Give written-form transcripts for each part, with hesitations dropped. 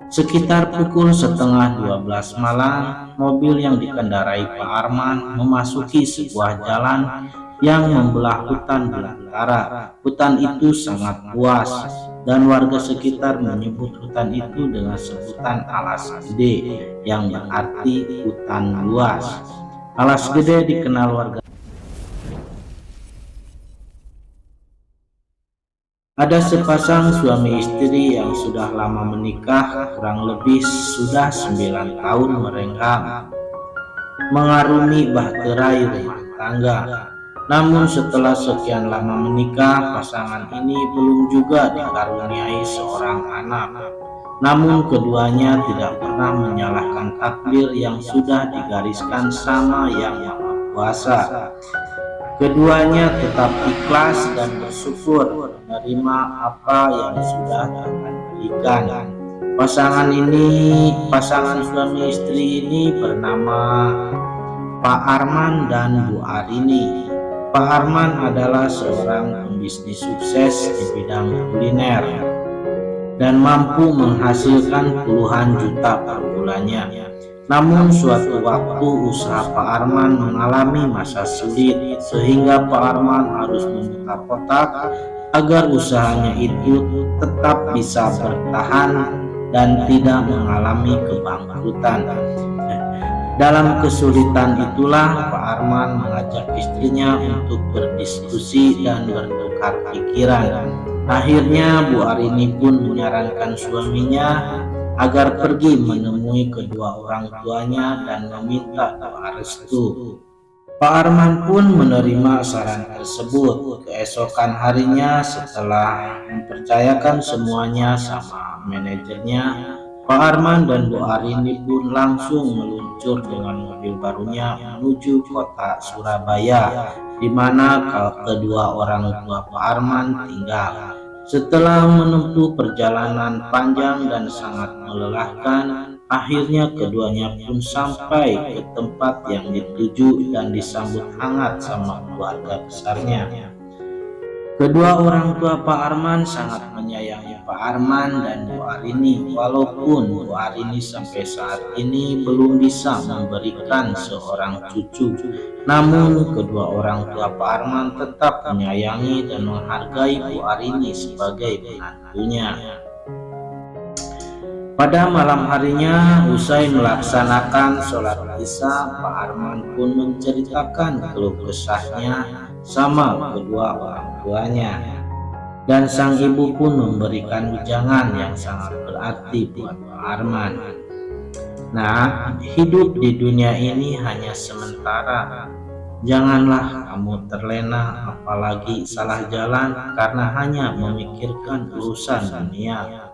Sekitar pukul setengah 12 malam, mobil yang dikendarai Pak Arman memasuki sebuah jalan yang membelah hutan belantara. Hutan itu sangat luas dan warga sekitar menyebut hutan itu dengan sebutan Alas Gede, yang berarti hutan luas. Alas Gede dikenal warga. Ada sepasang suami istri yang sudah lama menikah, kurang lebih sudah 9 tahun mereka mengarungi bahterai rumah tangga. Namun setelah sekian lama menikah, pasangan ini belum juga dikaruniai seorang anak. Namun keduanya tidak pernah menyalahkan takdir yang sudah digariskan sama Yang Maha Kuasa. Keduanya tetap ikhlas dan bersyukur menerima apa yang sudah Tuhan berikan. Pasangan suami istri ini bernama Pak Arman dan Bu Arini. Pak Arman adalah seorang pembisnis sukses di bidang kuliner dan mampu menghasilkan puluhan juta per bulannya. Namun suatu waktu usaha Pak Arman mengalami masa sulit sehingga Pak Arman harus memutar otak agar usahanya itu tetap bisa bertahan dan tidak mengalami kebangkrutan. Dalam kesulitan itulah Pak Arman mengajak istrinya untuk berdiskusi dan bertukar pikiran. Akhirnya Bu Arini pun menyarankan suaminya agar pergi menemui kedua orang tuanya dan meminta doa restu. Pak Arman pun menerima saran tersebut. Keesokan harinya setelah mempercayakan semuanya sama manajernya, Pak Arman dan Bu Arini pun langsung meluncur dengan mobil barunya menuju kota Surabaya, di mana kedua orang tua Pak Arman tinggal. Setelah menempuh perjalanan panjang dan sangat melelahkan, akhirnya keduanya pun sampai ke tempat yang dituju dan disambut hangat sama keluarga besarnya. Kedua orang tua Pak Arman sangat menyayangi Pak Arman dan Bu Arini, walaupun Bu Arini sampai saat ini belum bisa memberikan seorang cucu. Namun kedua orang tua Pak Arman tetap menyayangi dan menghargai Bu Arini sebagai menantunya. Pada malam harinya, usai melaksanakan sholat Isya, Pak Arman pun menceritakan keluh kesahnya sama kedua orang tuanya. Dan sang ibu pun memberikan ujangan yang sangat berarti buat Pak Arman. Nah, hidup di dunia ini hanya sementara. Janganlah kamu terlena apalagi salah jalan karena hanya memikirkan urusan dunia.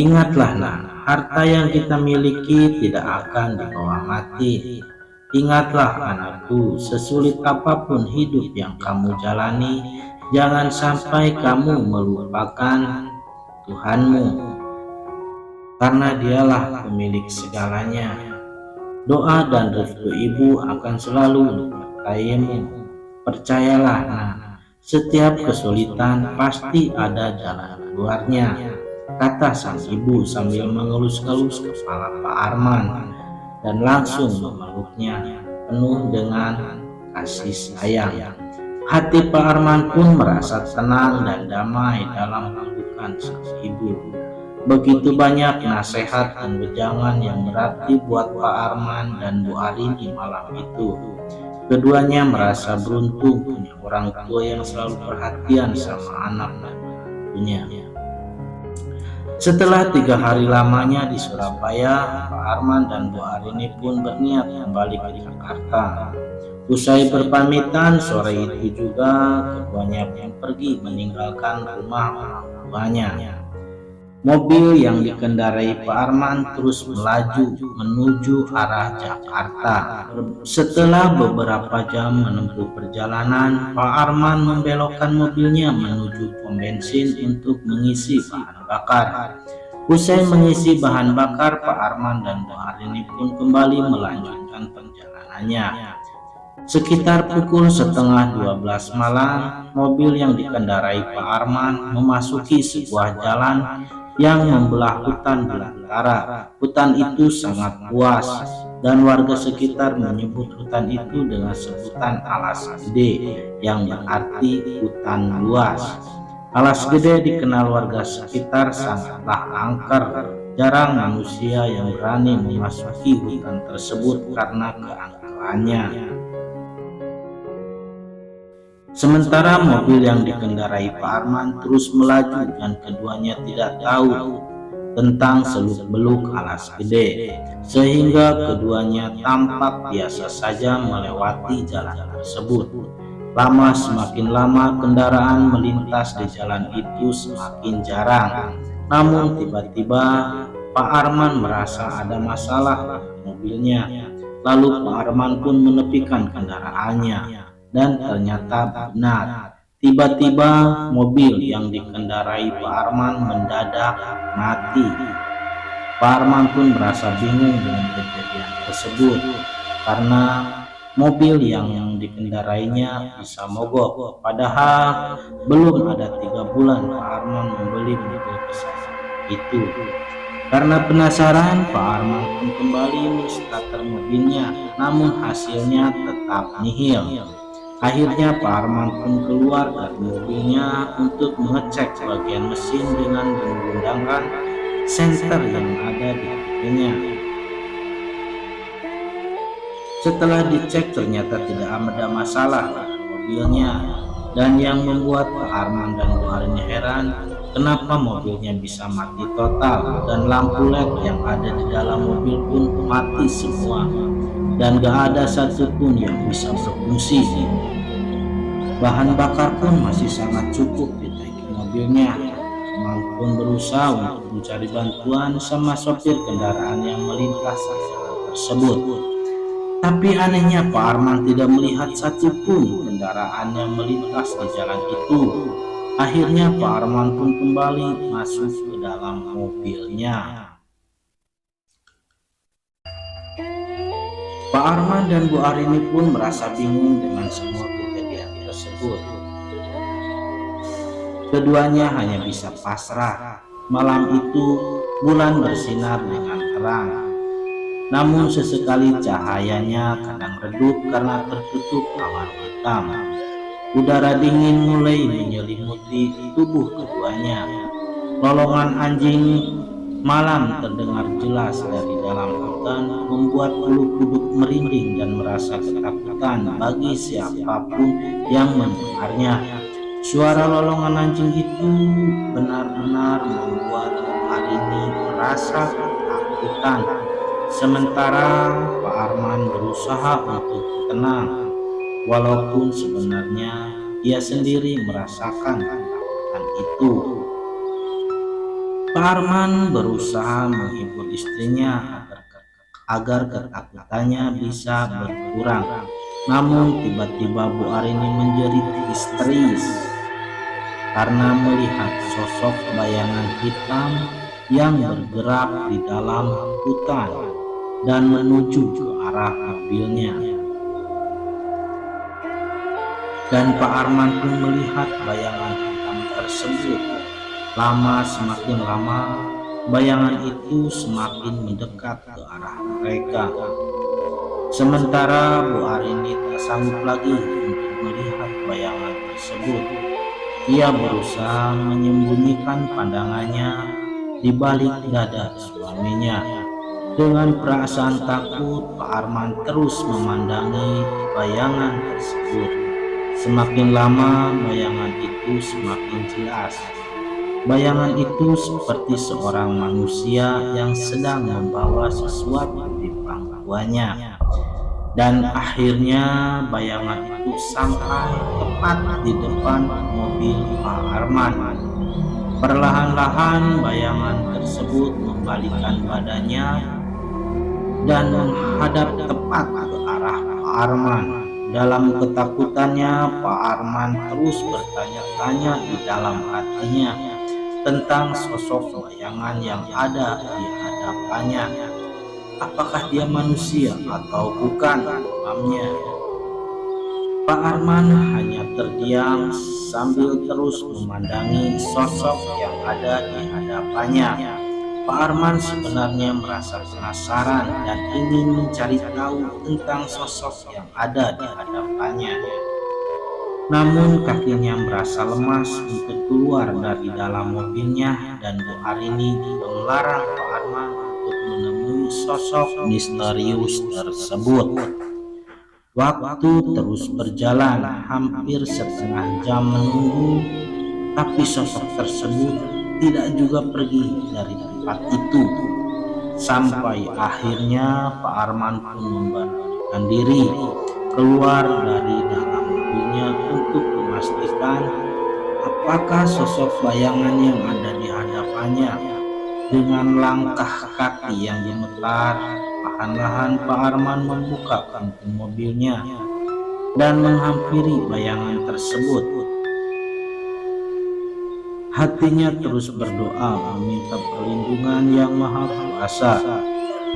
Ingatlah nak, harta yang kita miliki tidak akan dibawa mati. Ingatlah anakku, sesulit apapun hidup yang kamu jalani, jangan sampai kamu melupakan Tuhanmu, karena dialah pemilik segalanya. Doa dan restu ibu akan selalu menyertaimu. Percayalah nak, setiap kesulitan pasti ada jalan keluarnya, kata sang ibu sambil mengelus-elus kepala Pak Arman dan langsung memeluknya penuh dengan kasih sayang. Hati Pak Arman pun merasa tenang dan damai dalam pelukan sang ibu. Begitu banyak nasihat dan wejangan yang berarti buat Pak Arman dan Bu Arini malam itu. Keduanya merasa beruntung punya orang tua yang selalu perhatian sama anak dan menantunya. Setelah 3 hari lamanya di Surabaya, Pak Arman dan Bu Arini pun berniat kembali ke Jakarta. Usai berpamitan sore itu juga keduanya pun pergi meninggalkan rumah orang tuanya. Mobil yang dikendarai Pak Arman terus melaju menuju arah Jakarta. Setelah beberapa jam menempuh perjalanan, Pak Arman membelokkan mobilnya menuju pom bensin untuk mengisi bahan bakar. Usai mengisi bahan bakar, Pak Arman dan Bu Arini pun kembali melanjutkan perjalanannya. Sekitar pukul setengah 12 malam, mobil yang dikendarai Pak Arman memasuki sebuah jalan yang membelah hutan belantara. Hutan itu sangat luas dan warga sekitar menyebut hutan itu dengan sebutan Alas Gede, yang berarti hutan luas. Alas Gede dikenal warga sekitar sangatlah angker. Jarang manusia yang berani memasuki hutan tersebut karena keangkerannya. Sementara mobil yang dikendarai Pak Arman terus melaju dan keduanya tidak tahu tentang seluk-beluk Alas Gede, sehingga keduanya tampak biasa saja melewati jalan tersebut. Semakin lama kendaraan melintas di jalan itu semakin jarang. Namun tiba-tiba Pak Arman merasa ada masalah dengan mobilnya. Lalu Pak Arman pun menepikan kendaraannya. Dan ternyata benar, tiba-tiba mobil yang dikendarai Pak Arman mendadak mati. Pak Arman pun merasa bingung dengan kejadian tersebut karena mobil yang dikendarainya bisa mogok. Padahal belum ada 3 bulan Pak Arman membeli mobil besar itu. Karena penasaran, Pak Arman pun kembali menstarter mobilnya, namun hasilnya tetap nihil. Akhirnya Pak Arman pun keluar dari mobilnya untuk mengecek bagian mesin dengan menggunakan senter yang ada di mobilnya. Setelah dicek ternyata tidak ada masalah dengan mobilnya, dan yang membuat Pak Arman dan Bu Arini heran, kenapa mobilnya bisa mati total dan lampu LED yang ada di dalam mobil pun mati semua dan gak ada satupun yang bisa berfungsi. Bahan bakar pun masih sangat cukup di tangki mobilnya. Arman pun berusaha untuk mencari bantuan sama sopir kendaraan yang melintas di jalan tersebut. Tapi anehnya Pak Arman tidak melihat satupun kendaraan yang melintas di jalan itu. Akhirnya Pak Arman pun kembali masuk ke dalam mobilnya. Pak Arman dan Bu Arini pun merasa bingung dengan semua kejadian tersebut. Keduanya hanya bisa pasrah. Malam itu bulan bersinar dengan terang. Namun sesekali cahayanya kadang redup karena tertutup awan hitam. Udara dingin mulai menyelimuti tubuh keduanya. Lolongan anjing malam terdengar jelas dari dalam hutan, membuat bulu kuduk merinding dan merasa ketakutan bagi siapapun yang mendengarnya. Suara lolongan anjing itu benar-benar membuat Arini merasa ketakutan. Sementara Pak Arman berusaha untuk tenang, walaupun sebenarnya ia sendiri merasakan ketakutan itu. Pak Arman berusaha menghibur istrinya agar ketakutannya bisa berkurang. Namun tiba-tiba Bu Arini menjerit histeris karena melihat sosok bayangan hitam yang bergerak di dalam hutan dan menuju ke arah mobilnya. Dan Pak Arman pun melihat bayangan hitam tersebut. Semakin lama, bayangan itu semakin mendekat ke arah mereka. Sementara Bu Arini tak sanggup lagi untuk melihat bayangan tersebut. Ia berusaha menyembunyikan pandangannya di balik dada suaminya. Dengan perasaan takut, Pak Arman terus memandangi bayangan tersebut. Semakin lama, bayangan itu semakin jelas. Bayangan itu seperti seorang manusia yang sedang membawa sesuatu di pangkuannya. Dan akhirnya bayangan itu sampai tepat di depan mobil Pak Arman. Perlahan-lahan bayangan tersebut membalikkan badannya dan menghadap tepat ke arah Pak Arman. Dalam ketakutannya, Pak Arman terus bertanya-tanya di dalam hatinya tentang sosok bayangan yang ada di hadapannya. Apakah dia manusia atau bukan, umpamanya. Pak Arman hanya terdiam sambil terus memandangi sosok yang ada di hadapannya. Pak Arman sebenarnya merasa penasaran dan ingin mencari tahu tentang sosok yang ada di hadapannya. Namun kakinya merasa lemas untuk keluar dari dalam mobilnya dan Bu Arini juga melarang Pak Arman untuk menemui sosok misterius tersebut. Waktu terus berjalan, hampir setengah jam menunggu, tapi sosok tersebut tidak juga pergi dari tempat itu. Sampai akhirnya Pak Arman pun memberanikan diri keluar dari dalam mobilnya untuk memastikan apakah sosok bayangan yang ada di hadapannya. Dengan langkah kaki yang gemetar, perlahan-lahan Pak Arman membuka pintu mobilnya dan menghampiri bayangan tersebut. Hatinya terus berdoa meminta perlindungan yang maha kuasa.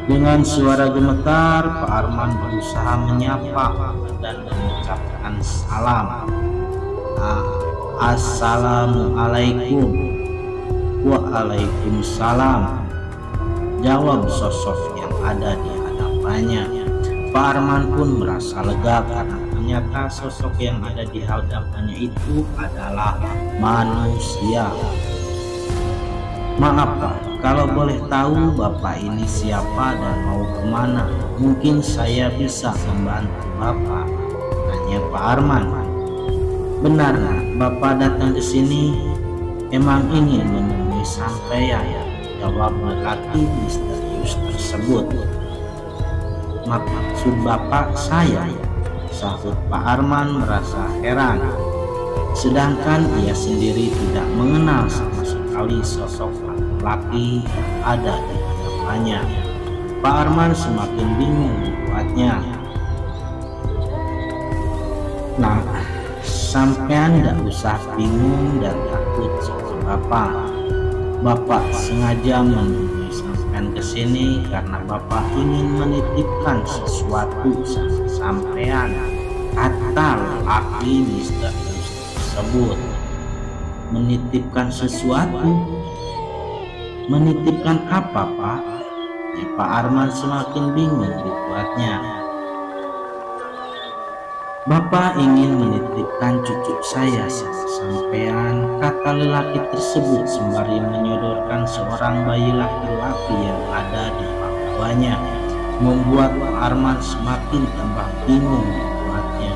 Dengan suara gemetar, Pak Arman berusaha menyapa dan mengucapkan salam. Assalamualaikum. Waalaikumsalam, jawab sosok yang ada di hadapannya. Pak Arman pun merasa lega karena ternyata sosok yang ada di hadapannya itu adalah manusia. Maaf Pak, kalau boleh tahu Bapak ini siapa dan mau kemana? Mungkin saya bisa membantu Bapak, tanya Pak Arman. Benar nak, Bapak datang ke sini emang ingin menemui sampean, jawab lelaki misterius tersebut. Maksud Bapak saya, sahut Pak Arman merasa heran. Sedangkan ia sendiri tidak mengenal sama sekali sosok laki-laki yang ada di hadapannya. Pak Arman semakin bingung membuatnya. Nah, sampean tidak usah bingung dan takut sama Bapak. Bapak sengaja menemui sampean ke sini karena Bapak ingin menitipkan sesuatu sama sampean, kata lelaki misterius tersebut. Menitipkan sesuatu? Menitipkan apa Pak? Pak Arman semakin bingung dibuatnya. Bapak ingin menitipkan cucu saya sama sampean, kata lelaki tersebut sembari menyodorkan seorang bayi laki-laki yang ada di pangkuannya, membuat Pak Arman semakin tambah bingung membuatnya.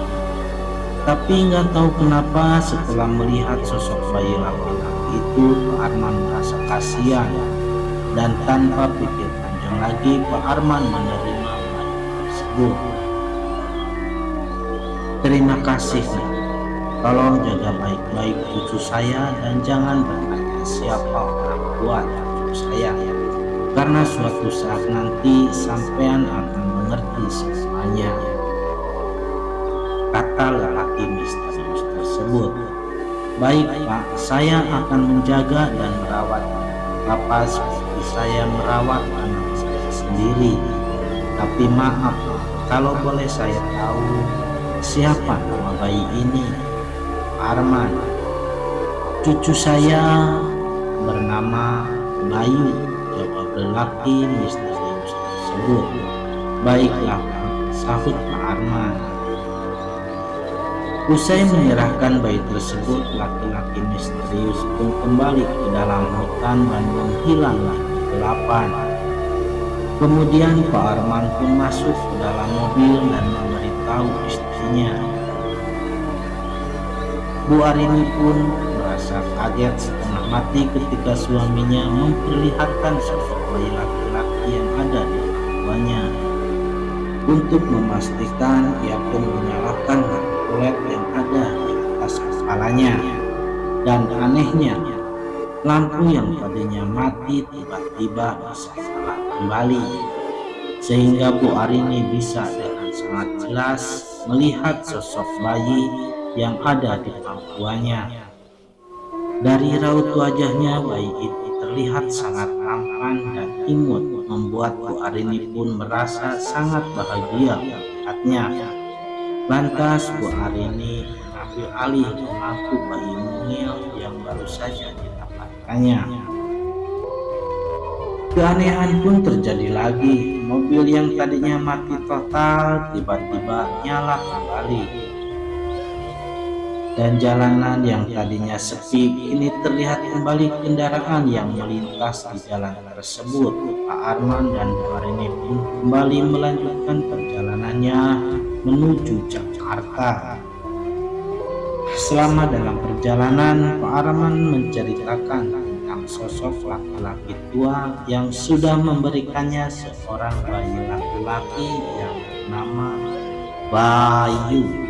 Tapi nggak tahu kenapa setelah melihat sosok bayi laki-laki itu, Pak Arman merasa kasihan dan tanpa pikir panjang lagi Pak Arman menerima bayi tersebut. Terima kasih, tolong jaga baik-baik cucu saya dan jangan bertanya siapa orang tua cucu saya, karena suatu saat nanti sampean akan mengerti semuanya, kata lelaki misterius tersebut. Baik Pak, saya akan menjaga dan merawat Bapak seperti saya merawat anak saya sendiri. Tapi maaf Pak, kalau boleh saya tahu siapa nama bayi ini? Arman. Cucu saya bernama Bayu, jawab lelaki misterius tersebut. Baiklah Pak, sahut Pak Arman. Usai menyerahkan bayi tersebut, laki-laki misterius pun kembali ke dalam hutan dan menghilang di kegelapan. Kemudian Pak Arman pun masuk ke dalam mobil dan memberitahu istrinya. Bu Arini pun merasa kaget setengah mati ketika suaminya memperlihatkan sosok bayi laki-laki yang ada di hadapannya. Untuk memastikan, ia pun menyalakan lampu LED yang ada di atas kepalanya. Dan anehnya, lampu yang tadinya mati tiba-tiba bisa nyala kembali, sehingga Bu Arini bisa dengan sangat jelas melihat sosok bayi yang ada di pangkuannya. Dari raut wajahnya, bayi itu terlihat sangat tampan dan imut, membuat Bu Arini pun merasa sangat bahagia melihatnya. Lantas Bu Arini mengambil alih pemangku bayi mungil yang baru saja didapatkannya. Keanehan pun terjadi lagi. Mobil yang tadinya mati total tiba-tiba nyala kembali. Dan jalanan yang tadinya sepi kini terlihat kembali kendaraan yang melintas di jalan tersebut. Pak Arman dan Bu Arini pun kembali melanjutkan perjalanannya menuju Jakarta. Selama dalam perjalanan, Pak Arman menceritakan tentang sosok laki-laki tua yang sudah memberikannya seorang bayi laki-laki yang bernama Bayu.